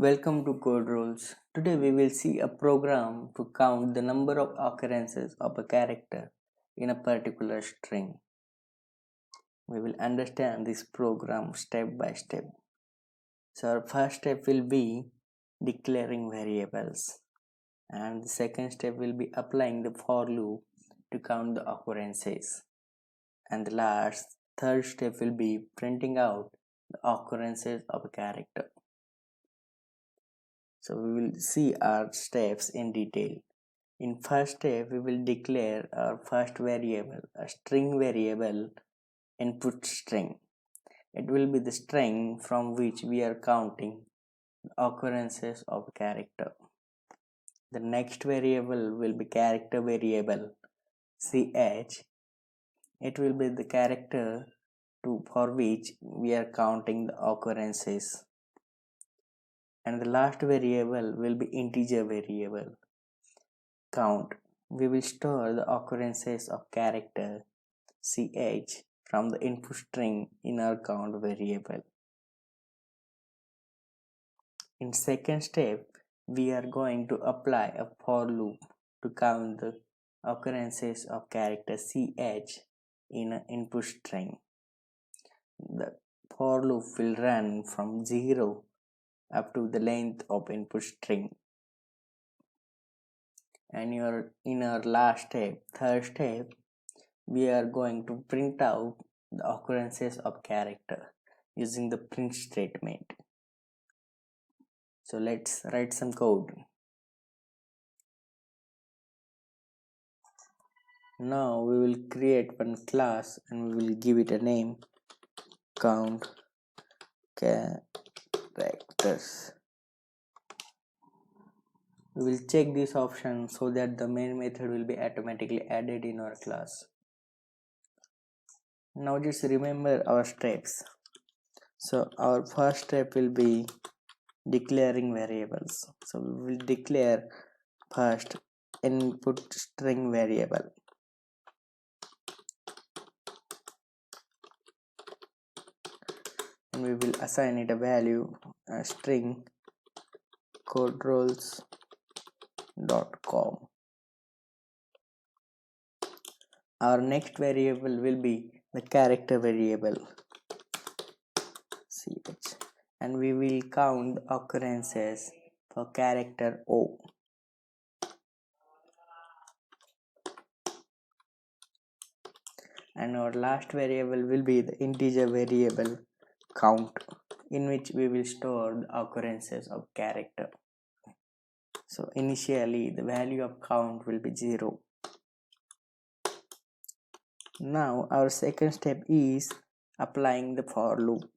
Welcome to codeRolls. Today we will see a program to count the number of occurrences of a character in a particular string. We will understand this program step by step. So our first step will be declaring variables, and the second step will be applying the for loop to count the occurrences, and the third step will be printing out the occurrences of a character. So we will see our steps in detail. In first step, we will declare our first variable, a string variable input string. It will be the string from which we are counting the occurrences of a character. The next variable will be character variable ch. It will be the character for which we are counting the occurrences. And the last variable will be integer variable count. We will store the occurrences of character ch from the input string in our count variable. In second step, we are going to apply a for loop to count the occurrences of character ch in an input string. The for loop will run from 0 up to the length of input string. And in our last step, third step, we are going to print out the occurrences of character using the print statement. So let's write some code. Now we will create one class and we will give it a name, count characters. We will check this option so that the main method will be automatically added in our class. Now just remember our steps. So our first step will be declaring variables. So we will declare first input string variable. And we will assign it a value, a string codeRolls.com. Our next variable will be the character variable ch, and we will count the occurrences for character o. And our last variable will be the integer variable count, in which we will store the occurrences of character. So initially the value of count will be 0. Now our second step is applying the for loop.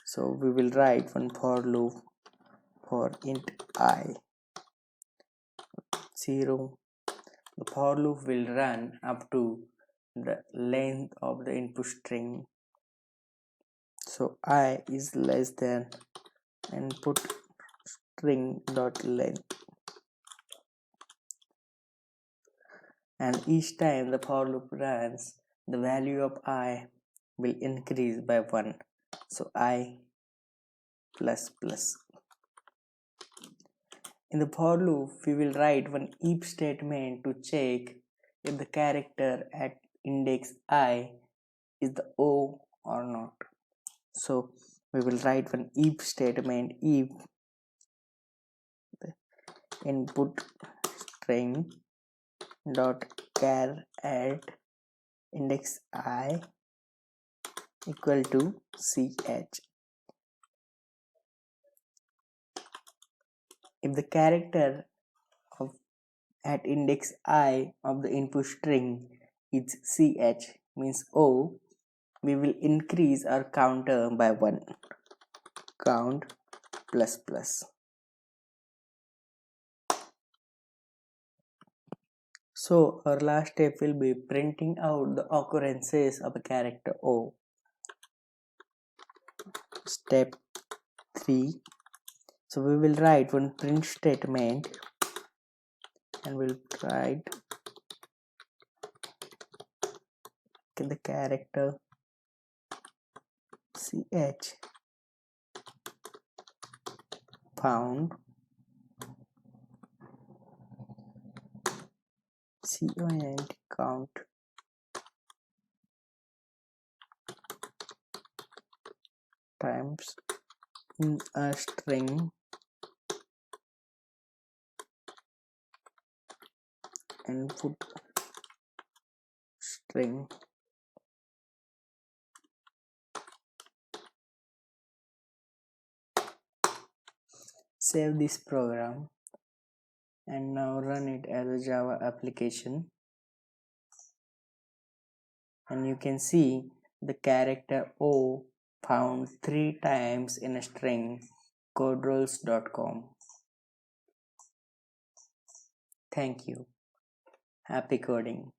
So we will write one for loop for int I 0. The for loop will run up to the length of the input string. So I is less than input string dot length, and each time the for loop runs, the value of I will increase by 1. So I plus plus. In the for loop, we will write one if statement to check if the character at index I is the O or not. So we will write one if statement if the input string dot char at index I equal to ch. If the character of at index I of the input string is ch, means O, we will increase our counter by 1. Count plus plus. So our last step will be printing out the occurrences of a character O. Step 3. So we will write one print statement and we'll write the character ch found cont count times in a string input string. Save this program and now run it as a Java application, and you can see the character O found 3 times in a string codeRolls.com. Thank you. Happy coding.